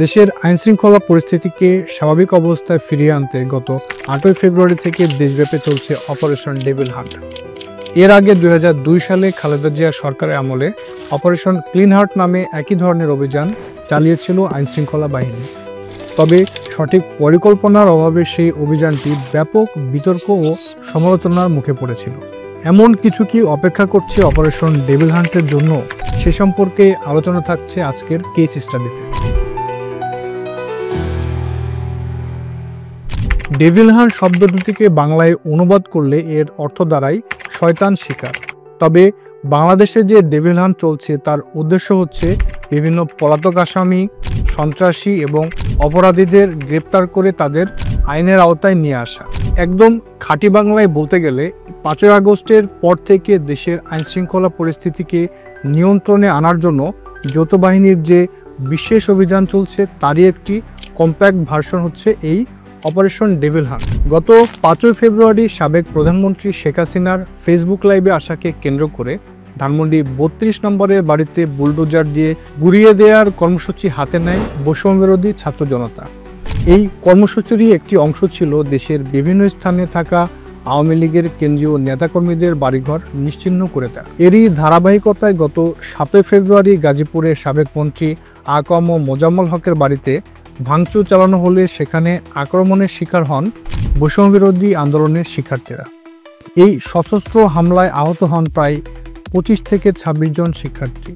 দেশের আইনশৃঙ্খলা পরিস্থিতিকে স্বাভাবিক অবস্থায় ফিরিয়ে আনতে গত 8ই ফেব্রুয়ারি থেকে দেশব্যাপী চলছে অপারেশন ডেভিল হান্ট। এর আগে 2002 সালে খালেদা জিয়া সরকারের আমলে অপারেশন ক্লিন হার্ট নামে একই ধরনের অভিযান চালিয়েছিল আইনশৃঙ্খলা বাহিনী। তবে সঠিক পরিকল্পনার অভাবে সেই অভিযানটি ব্যাপক বিতর্ক ও সমালোচনার মুখে পড়েছিল। এমন কিছু কি অপেক্ষা করছে অপারেশন ডেভিল হান্টের জন্য, সে সম্পর্কে আলোচনা থাকছে আজকের কেস স্টাডিতে। ডেভিল হান্ট শব্দ দুটিকে বাংলায় অনুবাদ করলে এর অর্থ দাঁড়ায় শয়তান শিকার। তবে বাংলাদেশে যে ডেভিল হান্ট চলছে তার উদ্দেশ্য হচ্ছে বিভিন্ন পলাতক আসামি, সন্ত্রাসী এবং অপরাধীদের গ্রেপ্তার করে তাদের আইনের আওতায় নিয়ে আসা। একদম খাঁটি বাংলায় বলতে গেলে 5ই আগস্টের পর থেকে দেশের আইনশৃঙ্খলা পরিস্থিতিকে নিয়ন্ত্রণে আনার জন্য যৌথ বাহিনীর যে বিশেষ অভিযান চলছে তারই একটি কম্প্যাক্ট ভার্সন হচ্ছে এই অপারেশন ডেভিল হান্ট। গত 5ই ফেব্রুয়ারি সাবেক প্রধানমন্ত্রী শেখ হাসিনার ফেসবুক লাইভে আসাকে কেন্দ্র করে ধানমন্ডি 32 নম্বরের বাড়িতে বুলডোজার দিয়ে গুড়িয়ে দেওয়ার কর্মসূচি হাতে নেয় বৈষম্যবিরোধী ছাত্র জনতা। এই কর্মসূচিরই একটি অংশ ছিল দেশের বিভিন্ন স্থানে থাকা আওয়ামী লীগের কেন্দ্রীয় নেতাকর্মীদের বাড়িঘর নিশ্চিহ্ন করে দেয়। এরই ধারাবাহিকতায় গত 7ই ফেব্রুয়ারি গাজীপুরের সাবেক মন্ত্রী আকম মোজাম্মেল হকের বাড়িতে ভাঙচুর চালানো হলে সেখানে আক্রমণের শিকার হন বৈষম্যবিরোধী আন্দোলনের শিক্ষার্থীরা। এই সশস্ত্র হামলায় আহত হন প্রায় 25 থেকে 26 জন শিক্ষার্থী।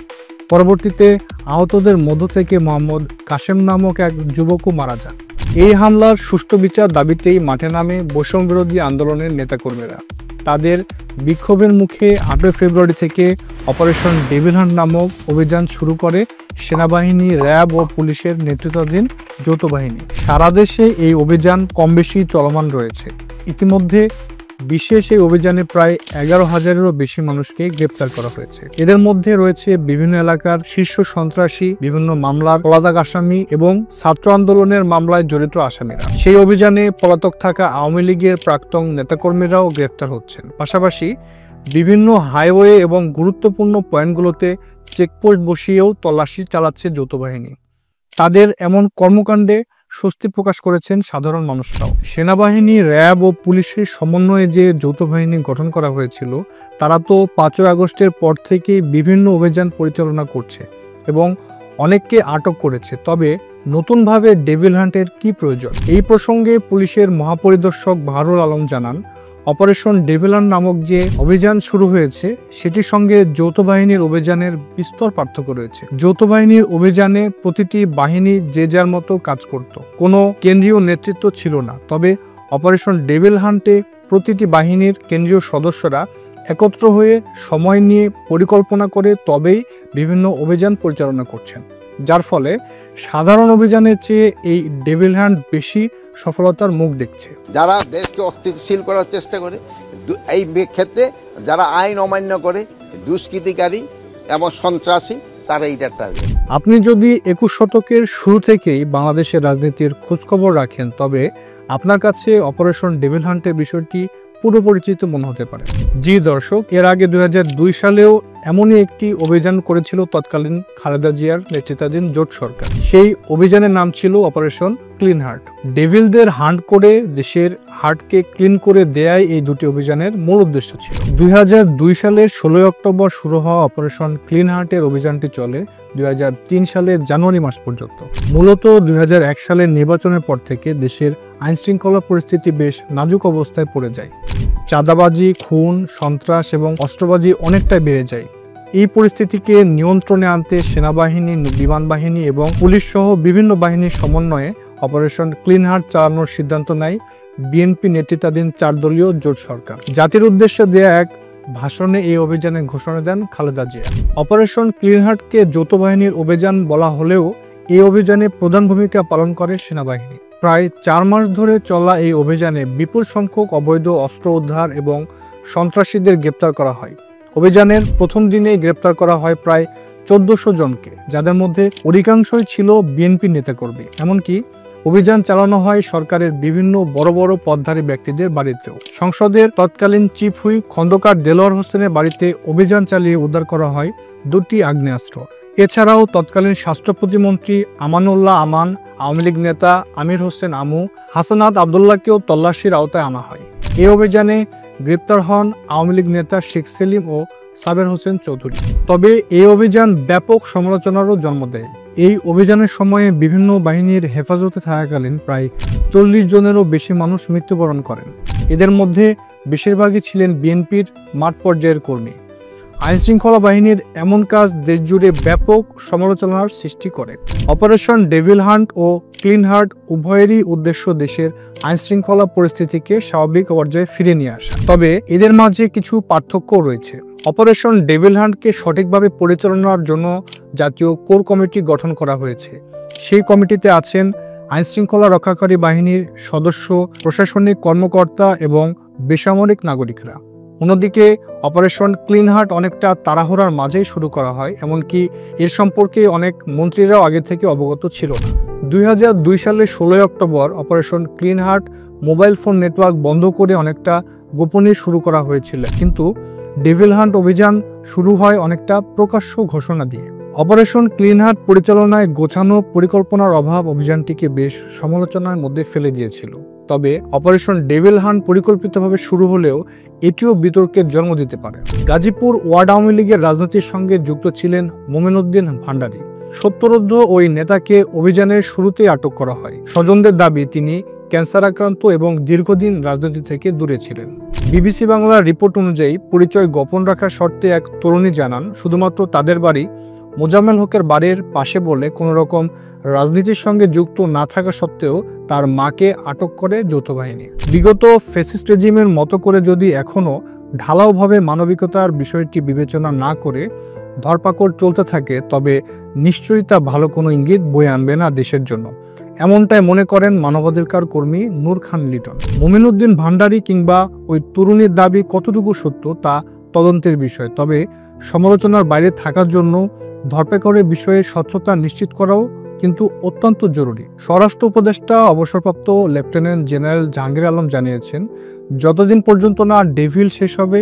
পরবর্তীতে আহতদের মধ্য থেকে মোহাম্মদ কাশেম নামক এক যুবকও মারা যান। এই হামলার সুষ্ঠু বিচার দাবিতেই মাঠে নামে বৈষম্যবিরোধী আন্দোলনের নেতাকর্মীরা। তাদের বিক্ষোভের মুখে 8ই ফেব্রুয়ারি থেকে অপারেশন ডেভিল হান্ট নামক অভিযান শুরু করে সেনাবাহিনী, র্যাব ও পুলিশের নেতৃত্বাধীন যৌথ বাহিনী। সারা দেশে এই অভিযান কমবেশি চলমান রয়েছে। ইতিমধ্যে বিশেষ এই অভিযানে প্রায় 11,000-এরও বেশি মানুষকে গ্রেপ্তার করা হয়েছে। এদের মধ্যে রয়েছে বিভিন্ন এলাকার শীর্ষ সন্ত্রাসী, বিভিন্ন মামলার পলাতক আসামি এবং ছাত্র আন্দোলনের মামলায় জড়িত আসামিরা। সেই অভিযানে পলাতক থাকা আওয়ামী লীগের প্রাক্তন নেতাকর্মীরাও গ্রেপ্তার হচ্ছেন। পাশাপাশি বিভিন্ন হাইওয়ে এবং গুরুত্বপূর্ণ পয়েন্টগুলোতে চেকপোস্ট বসিয়েও তল্লাশি চালাচ্ছে যৌথ বাহিনী। তাদের এমন কর্মকাণ্ডে স্বস্তি প্রকাশ করেছেন সাধারণ মানুষরাও। সেনাবাহিনী, র্যাব ও পুলিশের সমন্বয়ে যে যৌথ বাহিনী গঠন করা হয়েছিল তারা তো 5ই আগস্টের পর থেকেই বিভিন্ন অভিযান পরিচালনা করছে এবং অনেককে আটক করেছে। তবে নতুনভাবে ডেভিল হান্টের কি প্রয়োজন? এই প্রসঙ্গে পুলিশের মহাপরিদর্শক বাহারুল আলম জানান, অপারেশন ডেভিল হান্ট নামক যে অভিযান শুরু হয়েছে সেটির সঙ্গে যৌথ বাহিনীর অভিযানের বিস্তর পার্থক্য রয়েছে। যৌথ বাহিনীর অভিযানে প্রতিটি বাহিনী যে যার মতো কাজ করত, কোনো কেন্দ্রীয় নেতৃত্ব ছিল না। তবে অপারেশন ডেভিল হান্টে প্রতিটি বাহিনীর কেন্দ্রীয় সদস্যরা একত্র হয়ে সময় নিয়ে পরিকল্পনা করে তবেই বিভিন্ন অভিযান পরিচালনা করছেন, যার ফলে সাধারণ অভিযানের চেয়ে এই ডেভিল হান্ট বেশি সফলতার মুখ দেখছে। যারা দেশকে অস্থিতিশীল করার চেষ্টা করে, এই ক্ষেত্রে যারা আইন অমান্য করে, দুষ্কৃতিকারী এবং সন্ত্রাসী, তারা এইটার টার্গেট। আপনি যদি 21 শতকের শুরু থেকেই বাংলাদেশের রাজনীতির খোঁজখবর রাখেন তবে আপনার কাছে অপারেশন ডেভিল হান্টের বিষয়টি পুরো পরিচিত মনে হতে পারে। জি দর্শক, এর আগে 2002 সালেও এমনই একটি অভিযান করেছিল তৎকালীন খালেদা জিয়ার নেতৃত্বাধীন জোট সরকার। সেই অভিযানের নাম ছিল অপারেশন ক্লিন হার্ট। ডেভিলদের হান্ট করে দেশের হার্টকে ক্লিন করে দেয়াই এই দুটি অভিযানের মূল উদ্দেশ্য ছিল। 2002 সালের 16 অক্টোবর শুরু হওয়া অপারেশন ক্লিন হার্টের অভিযানটি চলে 2003 সালের জানুয়ারি মাস পর্যন্ত। মূলত 2001 সালের নির্বাচনের পর থেকে দেশের আইনশৃঙ্খলা পরিস্থিতি বেশ নাজুক অবস্থায় পড়ে যায়। চাঁদাবাজি, খুন, সন্ত্রাস এবং অস্ত্রবাজি অনেকটাই বেড়ে যায়। এই পরিস্থিতিকে নিয়ন্ত্রণে আনতে সেনাবাহিনী, বিমান বাহিনী এবং পুলিশ সহ বিভিন্ন বাহিনীর সমন্বয়ে অপারেশন ক্লিন হার্ট চালানোর সিদ্ধান্ত নেয় বিএনপি নেতৃত্বাধীন 4 দলীয় জোট সরকার। জাতির উদ্দেশ্যে দেয়া এক ভাষণে এই অভিযানের ঘোষণা দেন খালেদা জিয়া। অপারেশন ক্লিন হার্টকে যৌথ বাহিনীর অভিযান বলা হলেও এই অভিযানে প্রধান ভূমিকা পালন করে সেনাবাহিনী। প্রায় 4 মাস ধরে চলা এই অভিযানে বিপুল সংখ্যক অবৈধ অস্ত্র উদ্ধার এবং সন্ত্রাসীদের গ্রেপ্তার করা হয়। অভিযানের প্রথম দিনেই গ্রেপ্তার করা হয় প্রায় 1400 জনকে, যাদের মধ্যে অধিকাংশই ছিল বিএনপি নেতাকর্মী। এমনকি অভিযান চালানো হয় সরকারের বিভিন্ন বড় বড় পদধারী ব্যক্তিদের বাড়িতেও। সংসদের তৎকালীন চিফ হুইপ খন্দকার দেলোয়ার হোসেনের বাড়িতে অভিযান চালিয়ে উদ্ধার করা হয় 2টি আগ্নেয়াস্ত্র। এছাড়াও তৎকালীন স্বাস্থ্য প্রতিমন্ত্রী আমানুল্লাহ আমান, আওয়ামী লীগ নেতা আমির হোসেন আমু, হাসানাত আবদুল্লাহকেও তল্লাশির আওতায় আনা হয়। এই অভিযানে গ্রেপ্তার হন আওয়ামী লীগ নেতা শেখ সেলিম ও সাবের হোসেন চৌধুরী। তবে এই অভিযান ব্যাপক সমালোচনারও জন্ম দেয়। এই অভিযানের সময়ে বিভিন্ন বাহিনীর হেফাজতে থাকাকালীন প্রায় 40 জনেরও বেশি মানুষ মৃত্যুবরণ করেন। এদের মধ্যে বেশিরভাগই ছিলেন বিএনপির মাঠ পর্যায়ের কর্মী। আইনশৃঙ্খলা বাহিনীর এমন কাজ দেশজুড়ে ব্যাপক সমালোচনার সৃষ্টি করে। অপারেশন ডেভিল হান্ট ও ক্লিন হার্ট উভয়েরই উদ্দেশ্য দেশের আইনশৃঙ্খলা পরিস্থিতিকে স্বাভাবিক পর্যায়ে ফিরিয়ে নিয়ে আসা। তবে এদের মাঝে কিছু পার্থক্য রয়েছে। অপারেশন ডেভিল হান্টকে সঠিকভাবে পরিচালনার জন্য জাতীয় কোর কমিটি গঠন করা হয়েছে। সেই কমিটিতে আছেন আইনশৃঙ্খলা রক্ষাকারী বাহিনীর সদস্য, প্রশাসনিক কর্মকর্তা এবং বেসামরিক নাগরিকরা। অন্যদিকে অপারেশন ক্লিন হার্ট অনেকটা তাড়াহুড়ার মাঝেই শুরু করা হয়, এমনকি এর সম্পর্কে অনেক মন্ত্রীরাও আগে থেকে অবগত ছিল না। 2002 সালের 16 October operation clean heart mobile phone network বন্ধ করে অনেকটা গোপনে শুরু করা হয়েছিল, কিন্তু ডেভিল হান্ট অভিযান শুরু হয় অনেকটা প্রকাশ্য ঘোষণা দিয়ে। অপারেশন ক্লিন হার্ট পরিচালনায় গোছানো পরিকল্পনার অভাব অভিযানটিকে বেশ সমালোচনার মধ্যে ফেলে দিয়েছিল। তবে অপারেশন ডেভিল হান্ট পরিকল্পিতভাবে শুরু হলেও এটিও বিতর্কের জন্ম দিতে পারে। গাজীপুর ওয়ার্ড আওয়ামী লীগের রাজনীতির সঙ্গে যুক্ত ছিলেন মোমিনুদ্দিন ভান্ডারী। সত্যরোধ্য ওই নেতাকে অভিযানের শুরুতেই আটক করা হয়। স্বজনদের দাবি তিনি ক্যান্সার আক্রান্ত এবং দীর্ঘদিন রাজনীতি থেকে দূরে ছিলেন। বিবিসি বাংলার রিপোর্ট অনুযায়ী পরিচয় গোপন রাখার শর্তে এক তরুণী জানান, শুধুমাত্র তাদের বাড়ি মোজাম্মেল হকের বাড়ির পাশে বলে কোনো রকম রাজনীতির সঙ্গে যুক্ত না থাকা সত্ত্বেও তার মাকে আটক করে যৌথ বাহিনী। বিগত ফ্যাসিস্ট রেজিমের মতো করে যদি এখনও ঢালাওভাবে মানবিকতার বিষয়টি বিবেচনা না করে ধরপাকড় চলতে থাকে, তবে নিশ্চয়ই তা ভালো কোনো ইঙ্গিত বয়ে আনবে না দেশের জন্য। এমনটাই মনে করেন মানবাধিকার কর্মী নূর খান লিটন। মোমিনুদ্দিন ভান্ডারী কিংবা ওই তরুণীর দাবি কতটুকু সত্য তা তদন্তের বিষয়। তবে সমালোচনার বাইরে থাকার জন্য ধরপাকড়ের বিষয়ে স্বচ্ছতা নিশ্চিত করাও কিন্তু অত্যন্ত জরুরি। স্বরাষ্ট্র উপদেষ্টা অবসরপ্রাপ্ত লেফটেন্যান্ট জেনারেল জাহাঙ্গীর আলম জানিয়েছেন, যতদিন পর্যন্ত না ডেভিল শেষ হবে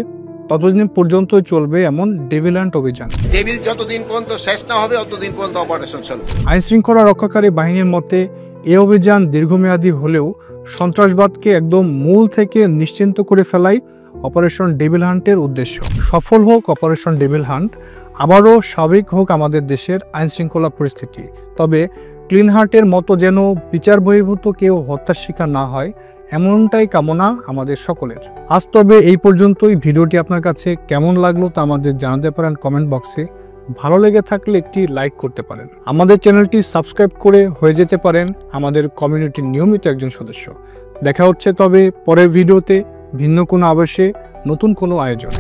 ততদিন পর্যন্তই চলবে এমন ডেভিল হান্ট অভিযান। ডেভিল যতদিন পর্যন্ত শেষ না হবে ততদিন পর্যন্ত অপারেশন চলবে। আইনশৃঙ্খলা রক্ষাকারী বাহিনীর মতে এই অভিযান দীর্ঘমেয়াদী হলেও সন্ত্রাসবাদকে একদম মূল থেকে নিশ্চিন্ত করে ফেলাই অপারেশন ডেভিল হান্টের উদ্দেশ্য। সফল হোক অপারেশন ডেভিল হান্ট, আবারও স্বাভাবিক হোক আমাদের দেশের আইনশৃঙ্খলা পরিস্থিতি। তবে ক্লিন হার্টের মতো যেন বিচার বহির্ভূত কেউ হত্যার শিকার না হয়, এমনটাই কামনা আমাদের সকলের। আজ তবে এই পর্যন্তই। ভিডিওটি আপনার কাছে কেমন লাগলো তা আমাদের জানাতে পারেন কমেন্ট বক্সে। ভালো লেগে থাকলে একটি লাইক করতে পারেন। আমাদের চ্যানেলটি সাবস্ক্রাইব করে হয়ে যেতে পারেন আমাদের কমিউনিটির নিয়মিত একজন সদস্য। দেখা হচ্ছে তবে পরের ভিডিওতে ভিন্ন কোনো আবেশে নতুন কোনো আয়োজন।